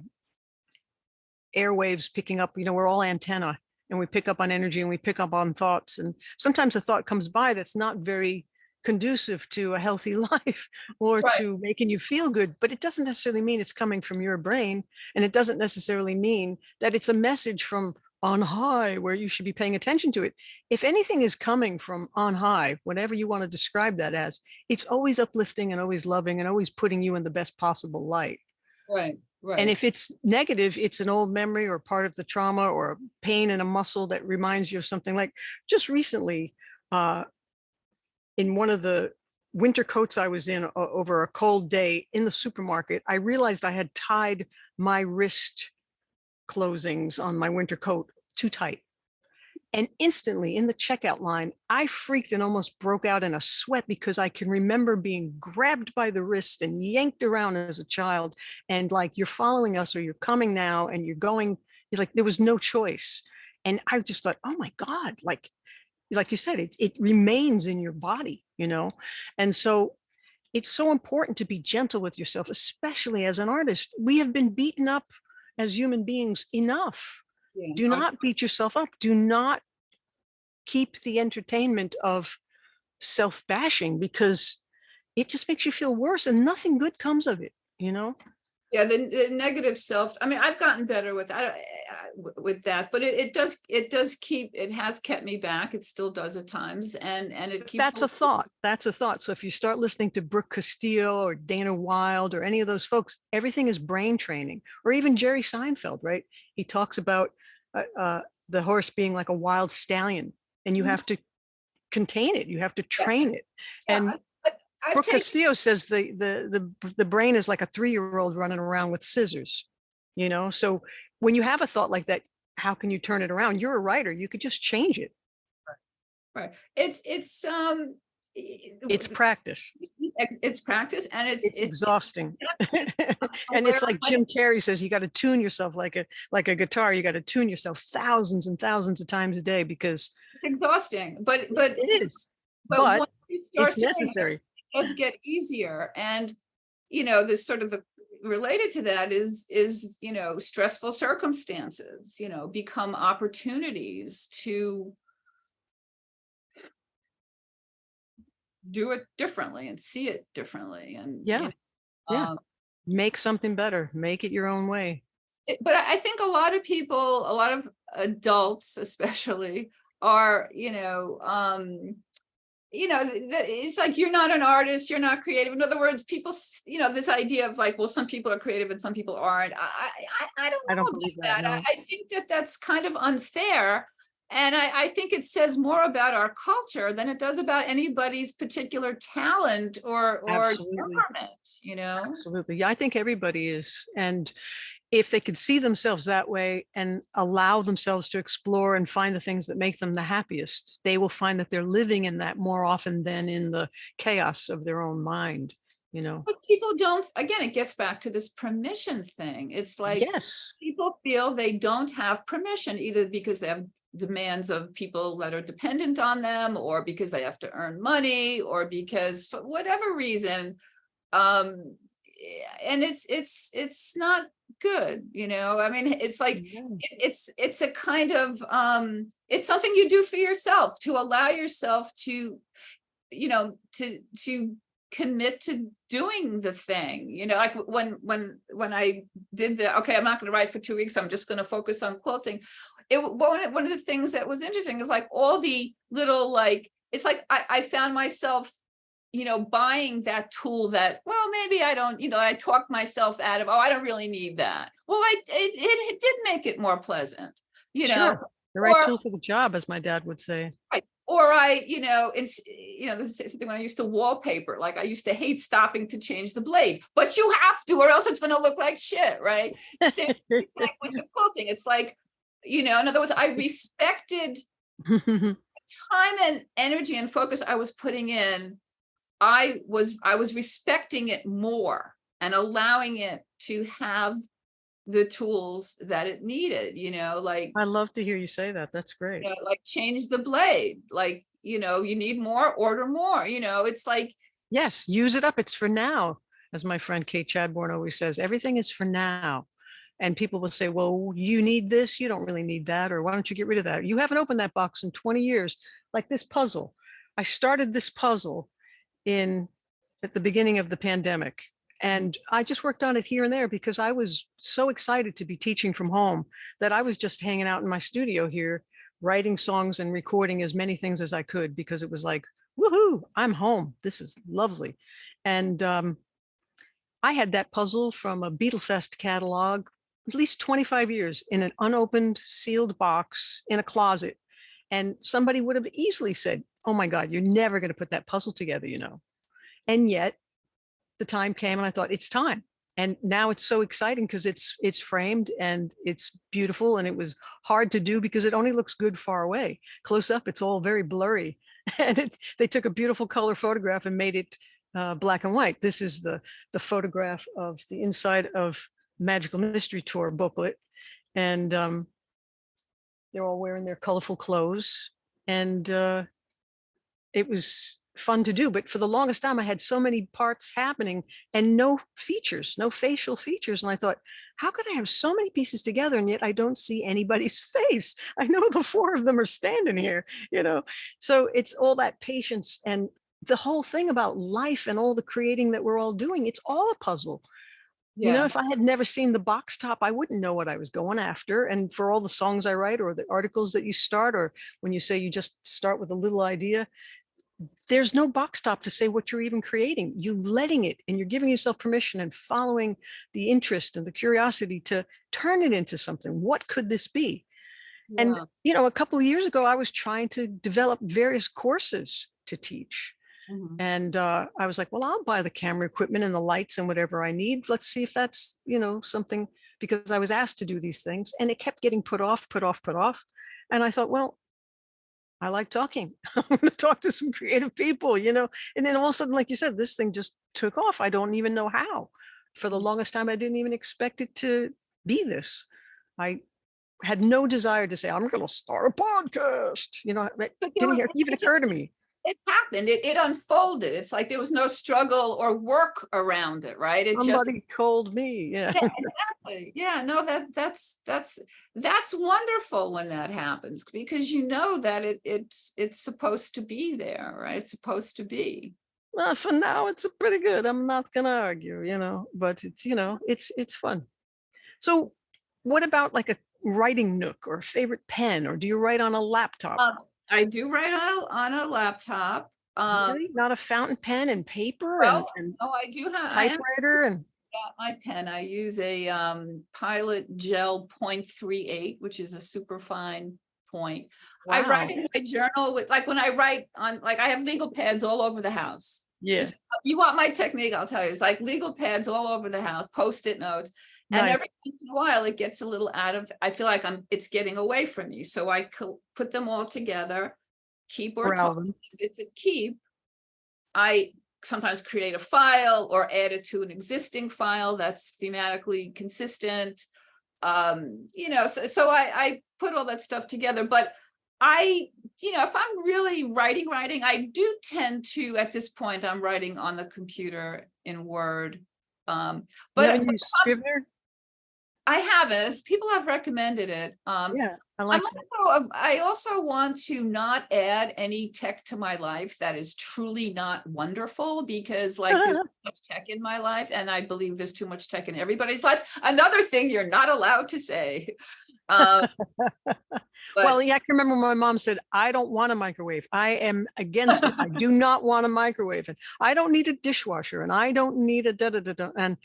B: airwaves picking up, we're all antenna, and we pick up on energy and we pick up on thoughts. And sometimes a thought comes by that's not very conducive to a healthy life or to making you feel good, but it doesn't necessarily mean it's coming from your brain. And it doesn't necessarily mean that it's a message from on high where you should be paying attention to it. If anything is coming from on high, whatever you want to describe that as, it's always uplifting and always loving and always putting you in the best possible light.
A: Right. Right.
B: And if it's negative, it's an old memory or part of the trauma or pain in a muscle that reminds you of something. Like, just recently, in one of the winter coats I was in over a cold day in the supermarket, I realized I had tied my wrist closings on my winter coat too tight. And instantly in the checkout line, I freaked and almost broke out in a sweat, because I can remember being grabbed by the wrist and yanked around as a child. And like, you're following us, or you're coming now, and you're going, like, there was no choice. And I just thought, oh my God, like you said, it remains in your body, And so it's so important to be gentle with yourself, especially as an artist. We have been beaten up as human beings enough. Yeah. Do not beat yourself up. Do not keep the entertainment of self-bashing, because it just makes you feel worse, and nothing good comes of it,
A: Yeah, the negative self. I mean, I've gotten better with that, but it has kept me back. It still does at times, and it keeps.
B: That's a thought. That's a thought. So if you start listening to Brooke Castillo or Dana Wilde or any of those folks, everything is brain training. Or even Jerry Seinfeld, right? He talks about the horse being like a wild stallion, and you have to contain it. You have to train it. And Brooke Castillo says the brain is like a 3-year-old running around with scissors, So when you have a thought like that, how can you turn it around? You're a writer. You could just change it.
A: Right. It's
B: practice.
A: It's practice, and it's
B: exhausting. And it's like Jim Carrey says, you got to tune yourself like a guitar. You got to tune yourself thousands and thousands of times a day, because
A: it's exhausting. But
B: it is. But it's necessary.
A: It does get easier. And this sort of related to that is stressful circumstances become opportunities to do it differently and see it differently. And
B: make something better, make it your own way.
A: But I think a lot of people, a lot of adults especially, are it's like, you're not an artist, you're not creative. In other words, people, this idea of like, well, some people are creative and some people aren't. I don't believe that. No. I think that's kind of unfair. And I think it says more about our culture than it does about anybody's particular talent or temperament,
B: Absolutely. Yeah, I think everybody is. And if they could see themselves that way and allow themselves to explore and find the things that make them the happiest, they will find that they're living in that more often than in the chaos of their own mind, you know?
A: But people don't, again, it gets back to this permission thing. It's like
B: Yes.
A: people feel they don't have permission, either because they have demands of people that are dependent on them, or because they have to earn money, or because for whatever reason. And it's not good, you know. I mean, it's like
B: No.
A: it's a kind of it's something you do for yourself, to allow yourself to, you know, to commit to doing the thing, you know, like when I did the, okay, I'm not going to write for 2 weeks, I'm just going to focus on quilting. One of the things that was interesting is like all the little, like, it's like I found myself, you know, buying that tool that, well, maybe I don't, you know, I talked myself out of, oh, I don't really need that. Well, it did make it more pleasant, you know.
B: Sure. The right
A: Or
B: tool for the job, as my dad would say.
A: right. Or I, you know, it's, you know, this is when I used to wallpaper, like I used to hate stopping to change the blade, but you have to, or else it's going to look like shit, right? Same thing like with the quilting. It's like, you know, in other words, I respected time and energy and focus I was putting in. I was respecting it more and allowing it to have the tools that it needed, you know, like,
B: I love to hear you say that. That's great.
A: you know, like change the blade, like, you know, you need more, order more, you know, it's like,
B: Yes, use it up. It's for now. As my friend Kate Chadbourne always says, everything is for now. And people will say, well, you need this. You don't really need that. Or why don't you get rid of that? You haven't opened that box in 20 years, like this puzzle. I started this puzzle in at the beginning of the pandemic. And I just worked on it here and there because I was so excited to be teaching from home that I was just hanging out in my studio here, writing songs and recording as many things as I could, because it was like, woohoo, I'm home. This is lovely. And I had that puzzle from a Beatlefest catalog, at least 25 years, in an unopened, sealed box in a closet. And somebody would have easily said, oh my God, you're never going to put that puzzle together, you know. And yet the time came and I thought, it's time. And now it's so exciting because it's framed and it's beautiful. And it was hard to do because it only looks good far away. Close up, it's all very blurry. And they took a beautiful color photograph and made it black and white. This is the photograph of the inside of Magical Mystery Tour booklet. And they're all wearing their colorful clothes. And it was fun to do. But for the longest time, I had so many parts happening and no features, no facial features. And I thought, how could I have so many pieces together and yet I don't see anybody's face? I know the four of them are standing here, you know? So it's all that patience and the whole thing about life and all the creating that we're all doing. It's all a puzzle. You know,
A: yeah.
B: if I had never seen the box top, I wouldn't know what I was going after. And for all the songs I write or the articles that you start, or when you say you just start with a little idea, there's no box top to say what you're even creating. You letting it and you're giving yourself permission and following the interest and the curiosity to turn it into something. What could this be? And,
A: Yeah.
B: you know, a couple of years ago, I was trying to develop various courses to teach.
A: Mhm.
B: And I was like, well, I'll buy the camera equipment and the lights and whatever I need. Let's see if that's, you know, something, because I was asked to do these things and it kept getting put off, put off, put off. And I thought, well, I like talking. I'm going to talk to some creative people, you know, and then all of a sudden, like you said, this thing just took off. I don't even know how. For the longest time, I didn't even expect it to be this. I had no desire to say, I'm going to start a podcast. You know, it
A: But there
B: didn't
A: was,
B: even
A: it just,
B: occur to me.
A: it happened, it unfolded. It's like there was no struggle or work around it, right? It just,
B: Somebody called me. Yeah.
A: yeah, exactly. Yeah, no, that's wonderful when that happens, because you know that it's supposed to be there, right? It's supposed to be.
B: Well, for now, it's a pretty good. I'm not going to argue, you know, but it's, you know, it's fun. So what about like a writing nook or a favorite pen, or do you write on a laptop?
A: Um, I do write on a laptop.
B: Really? Not a fountain pen and paper
A: Well,
B: and
A: no, I do have, I am
B: typewriter and
A: got my pen. I use a Pilot Gel .38, which is a super fine point. I write
B: wow.
A: in my journal with, like, when I write on, like, I have legal pads all over the house.
B: Yeah.
A: You want my technique, I'll tell you. It's like legal pads all over the house, Post-it notes. And
B: Nice.
A: every once in a while, it gets a little out of, I feel like it's getting away from me. So I put them all together, keep or
B: Corral
A: talk.
B: them.
A: If it's a keep, I sometimes create a file or add it to an existing file that's thematically consistent. So I put all that stuff together, but if I'm really writing, I do tend to, at this point, I'm writing on the computer in Word.
B: You
A: But
B: haven't used Scrivener?
A: I haven't. People have recommended it.
B: Yeah, I like that.
A: I also want to not add any tech to my life that is truly not wonderful, because like there's too much tech in my life, and I believe there's too much tech in everybody's life. Another thing you're not allowed to say.
B: Well, yeah, I can remember my mom said, I don't want a microwave. I am against it. I do not want a microwave. And I don't need a dishwasher. And I don't need a da da da da. And,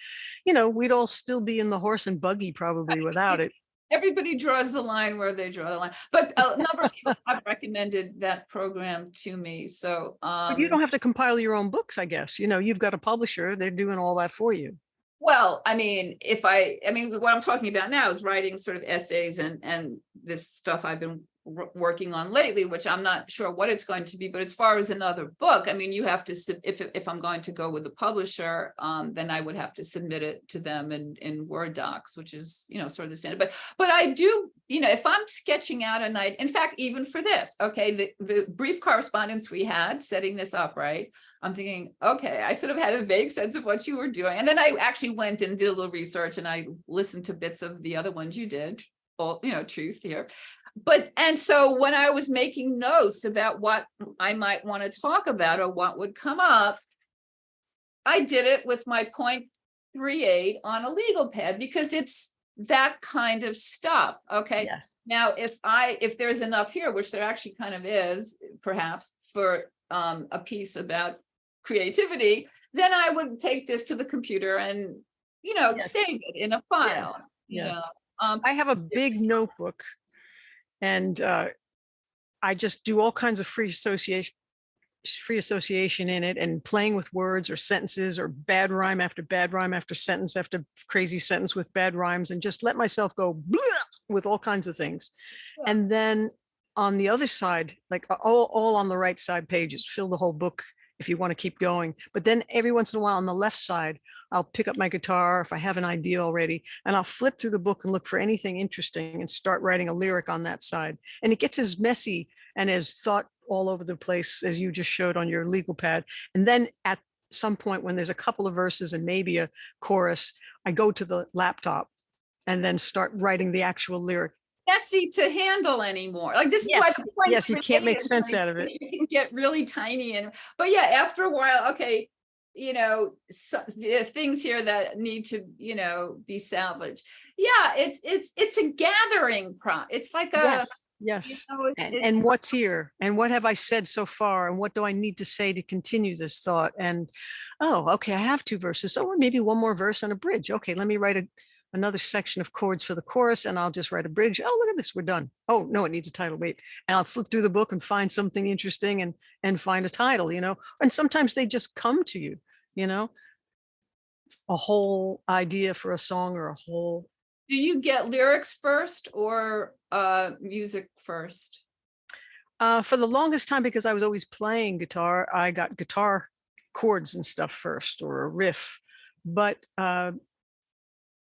B: we'd all still be in the horse and buggy probably without it.
A: Everybody draws the line where they draw the line. But a number of people have recommended that program to me. So
B: But you don't have to compile your own books, I guess. You've got a publisher. They're doing all that for you.
A: well, I mean, what I'm talking about now is writing sort of essays and this stuff I've been working on lately, which I'm not sure what it's going to be. But as far as another book, I mean, you have to, if I'm going to go with the publisher, then I would have to submit it to them in Word docs, which is, sort of the standard. But I do, if I'm sketching out a night, in fact, even for this, okay, the brief correspondence we had setting this up, right? I'm thinking, okay, I sort of had a vague sense of what you were doing. And then I actually went and did a little research, and I listened to bits of the other ones you did, all, truth here. And so when I was making notes about what I might want to talk about or what would come up, I did it with my 0.38 on a legal pad, because it's that kind of stuff. Okay.
B: Yes.
A: Now, if there's enough here, which there actually kind of is, perhaps, for a piece about creativity, then I would take this to the computer and,
B: Yes.
A: save it in a file.
B: Yes. I have a big notebook, and I just do all kinds of free association in it, and playing with words or sentences or bad rhyme after sentence after crazy sentence with bad rhymes, and just let myself go with all kinds of things.
A: Yeah.
B: And then on the other side, like all on the right side pages, fill the whole book if you want to keep going. But then every once in a while on the left side, I'll pick up my guitar if I have an idea already, and I'll flip through the book and look for anything interesting and start writing a lyric on that side. And it gets as messy and as thought all over the place as you just showed on your legal pad. And then at some point, when there's a couple of verses and maybe a chorus, I go to the laptop and then start writing the actual lyric.
A: Messy to handle anymore. Like this is
B: Yes,
A: why
B: yes, you can't make sense out of it.
A: You can get really tiny, but yeah, after a while, okay, things here that need to, be salvaged. Yeah, it's a gathering it's like a
B: yes. And what's here, and what have I said so far, and what do I need to say to continue this thought? And okay, I have 2 verses, so maybe one more verse and a bridge. Okay, let me write another section of chords for the chorus, and I'll just write a bridge. Oh, look at this, we're done. Oh no, it needs a title. Wait, and I'll flip through the book and find something interesting and find a title. And sometimes they just come to you. A whole idea for a song, or a whole.
A: Do you get lyrics first or music first?
B: For the longest time, because I was always playing guitar, I got guitar chords and stuff first, or a riff. But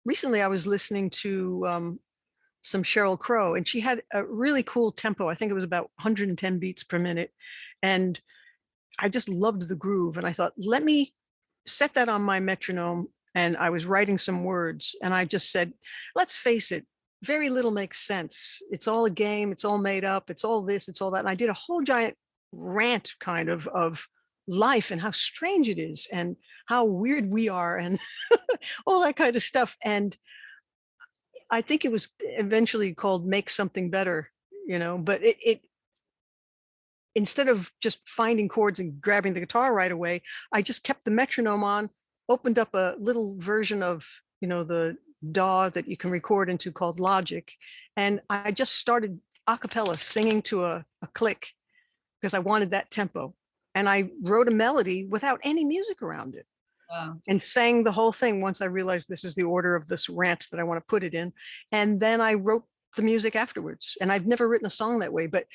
B: recently I was listening to some Sheryl Crow, and she had a really cool tempo. I think it was about 110 beats per minute. And I just loved the groove. And I thought, let me set that on my metronome. And I was writing some words, and I just said, let's face it, very little makes sense. It's all a game. It's all made up. It's all this, it's all that. And I did a whole giant rant kind of life, and how strange it is, and how weird we are, and all that kind of stuff. And I think it was eventually called Make Something Better, but it instead of just finding chords and grabbing the guitar right away, I just kept the metronome on, opened up a little version of, the DAW that you can record into called Logic. And I just started a cappella singing to a click, because I wanted that tempo. And I wrote a melody without any music around it.
A: Wow.
B: and sang the whole thing once I realized this is the order of this rant that I want to put it in. And then I wrote the music afterwards. And I've never written a song that way, but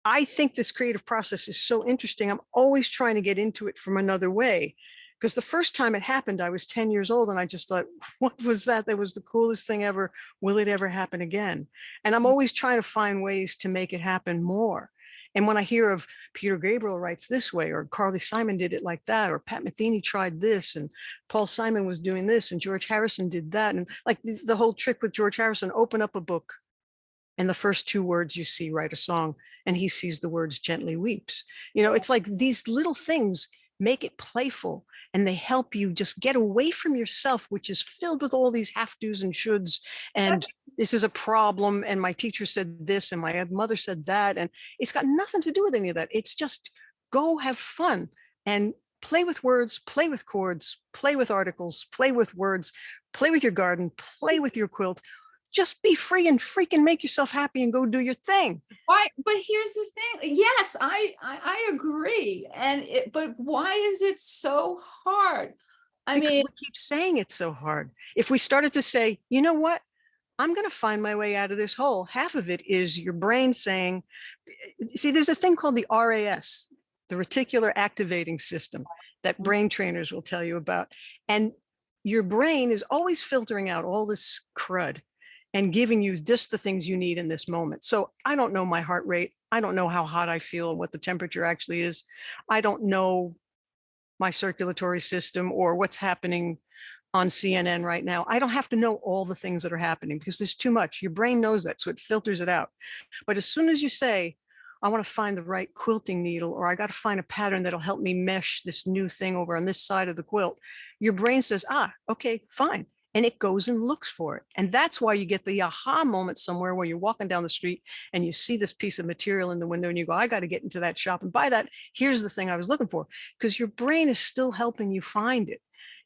B: I think this creative process is so interesting. I'm always trying to get into it from another way. Because the first time it happened, I was 10 years old and I just thought, what was that? That was the coolest thing ever. Will it ever happen again? And I'm always trying to find ways to make it happen more. And when I hear of Peter Gabriel writes this way, or Carly Simon did it like that, or Pat Metheny tried this, and Paul Simon was doing this, and George Harrison did that. And like the whole trick with George Harrison, open up a book and the first two words you see, write a song, and he sees the words gently weeps. It's like these little things make it playful and they help you just get away from yourself, which is filled with all these have tos and shoulds. And this is a problem. And my teacher said this and my mother said that. And it's got nothing to do with any of that. It's just go have fun and play with words, play with chords, play with articles, play with words, play with your garden, play with your quilt. Just be free and freaking make yourself happy and go do your thing.
A: Why? But here's the thing. Yes, I agree. But why is it so hard?
B: Because we keep saying it's so hard. If we started to say, you know what? I'm going to find my way out of this hole. Half of it is your brain saying, see, there's this thing called the RAS, the reticular activating system that brain trainers will tell you about. And your brain is always filtering out all this crud and giving you just the things you need in this moment. So I don't know my heart rate. I don't know how hot I feel and what the temperature actually is. I don't know my circulatory system or what's happening on CNN right now. I don't have to know all the things that are happening because there's too much. Your brain knows that, so it filters it out. But as soon as you say, I want to find the right quilting needle, or I got to find a pattern that'll help me mesh this new thing over on this side of the quilt, your brain says, okay, fine. And it goes and looks for it. And that's why you get the aha moment somewhere where you're walking down the street and you see this piece of material in the window and you go, I got to get into that shop and buy that. Here's the thing I was looking for, because your brain is still helping you find it.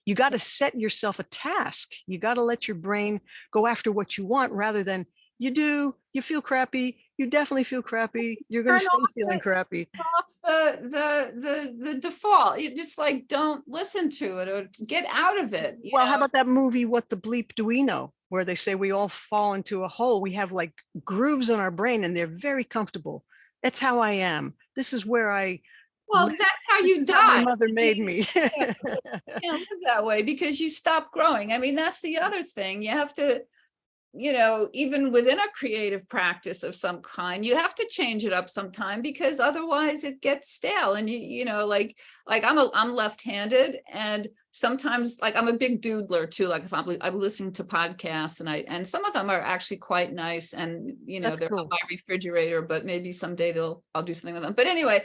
B: You got to set yourself a task. You got to let your brain go after what you want rather than you feel crappy. You definitely feel crappy. You're going to stay feeling crappy.
A: Off the default. You just like don't listen to it or get out of it.
B: Well, how about that movie, What the Bleep Do We Know? Where they say we all fall into a hole. We have like grooves in our brain and they're very comfortable. That's how I am. This is where
A: well, that's how you die.
B: My mother made me.
A: You can't live that way because you stop growing. I mean, that's the other thing. You have to, even within a creative practice of some kind, you have to change it up sometime because otherwise it gets stale. And like I'm left-handed, and sometimes like I'm a big doodler too. Like if I'm listening to podcasts and some of them are actually quite nice, and they're cool on my refrigerator, but maybe someday I'll do something with them. But anyway,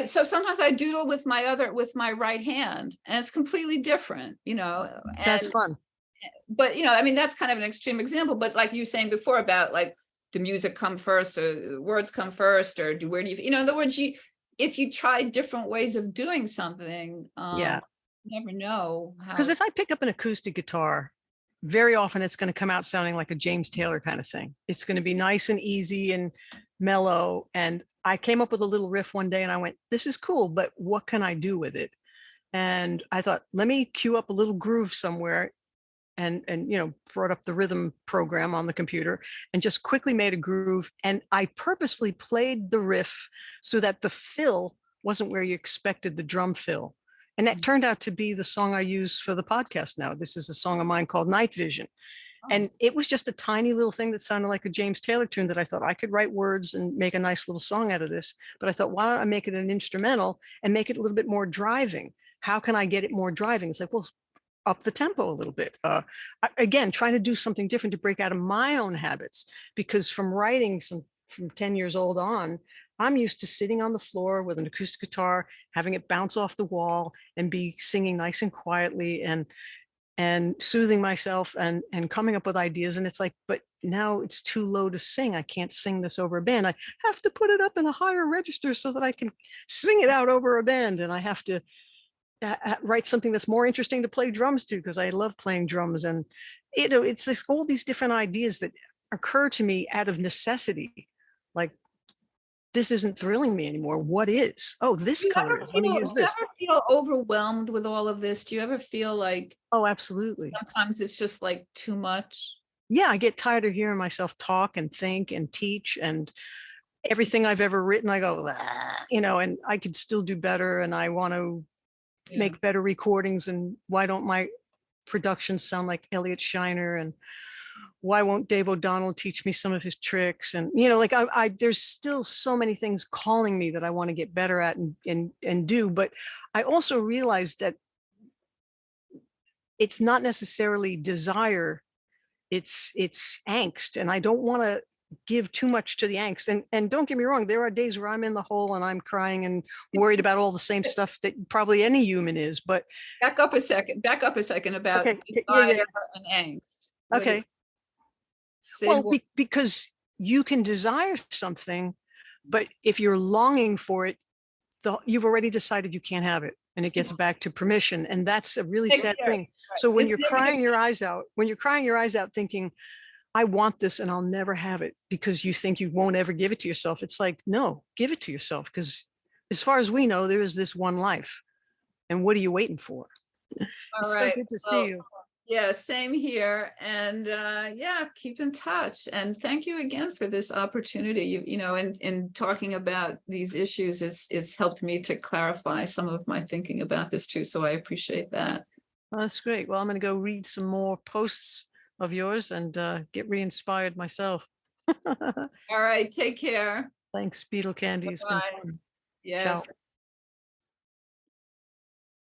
A: so sometimes I doodle with my right hand, and it's completely different,
B: That's fun.
A: But I mean, that's kind of an extreme example, but like you were saying before about like, the music come first or words come first, or where do you, in other words, if you try different ways of doing something, you never know how.
B: Because if I pick up an acoustic guitar, very often it's going to come out sounding like a James Taylor kind of thing. It's going to be nice and easy and mellow. And I came up with a little riff one day and I went, this is cool, but what can I do with it? And I thought, let me cue up a little groove somewhere, and brought up the rhythm program on the computer and just quickly made a groove. And I purposefully played the riff so that the fill wasn't where you expected the drum fill. And that turned out to be the song I use for the podcast now. This is a song of mine called Night Vision. And it was just a tiny little thing that sounded like a James Taylor tune that I thought I could write words and make a nice little song out of this. But I thought, why don't I make it an instrumental and make it a little bit more driving? How can I get it more driving? It's like, well, up the tempo a little bit. Again, trying to do something different to break out of my own habits, because from writing from 10 years old on, I'm used to sitting on the floor with an acoustic guitar, having it bounce off the wall and be singing nice and quietly and soothing myself and coming up with ideas. And it's like, but now it's too low to sing. I can't sing this over a band. I have to put it up in a higher register so that I can sing it out over a band. And I have to write something that's more interesting to play drums to, because I love playing drums. And it's all these different ideas that occur to me out of necessity. Like this isn't thrilling me anymore. What is? Oh, this color is. Let me use
A: Do you
B: this.
A: ever feel overwhelmed with all of this? Do you ever feel like
B: Oh, absolutely.
A: sometimes it's just like too much?
B: Yeah, I get tired of hearing myself talk and think and teach, and everything I've ever written, I go, "Ah," and I could still do better, and I want to
A: Yeah.
B: make better recordings, and why don't my productions sound like Elliot Shiner, and why won't Dave O'Donnell teach me some of his tricks? And like there's still so many things calling me that I want to get better at and do. But I also realized that it's not necessarily desire, it's angst, and I don't want to give too much to the angst. And don't get me wrong, there are days where I'm in the hole and I'm crying and worried about all the same stuff that probably any human is. But
A: Back up a second about
B: okay, yeah.
A: desire and angst.
B: Okay.
A: Say
B: Well,
A: more.
B: because you can desire something, but if you're longing for it, you've already decided you can't have it, and it gets back to permission, and that's a really sad
A: Negative,
B: thing.
A: right.
B: So when
A: It's
B: you're
A: negative.
B: crying your eyes out, thinking, I want this and I'll never have it, because you think you won't ever give it to yourself, it's like, no, give it to yourself, because as far as we know, there is this one life, and what are you waiting for?
A: All
B: It's so
A: right.
B: good to
A: Well,
B: see you.
A: yeah, same here. And yeah, keep in touch. And thank you again for this opportunity. In talking about these issues, it's helped me to clarify some of my thinking about this too. So I appreciate that.
B: Well, that's great. Well, I'm going to go read some more posts of yours and get re-inspired myself.
A: All right, take care.
B: Thanks, Beetle Candy. It's been
A: Bye.
B: fun. Ciao.
A: Yes.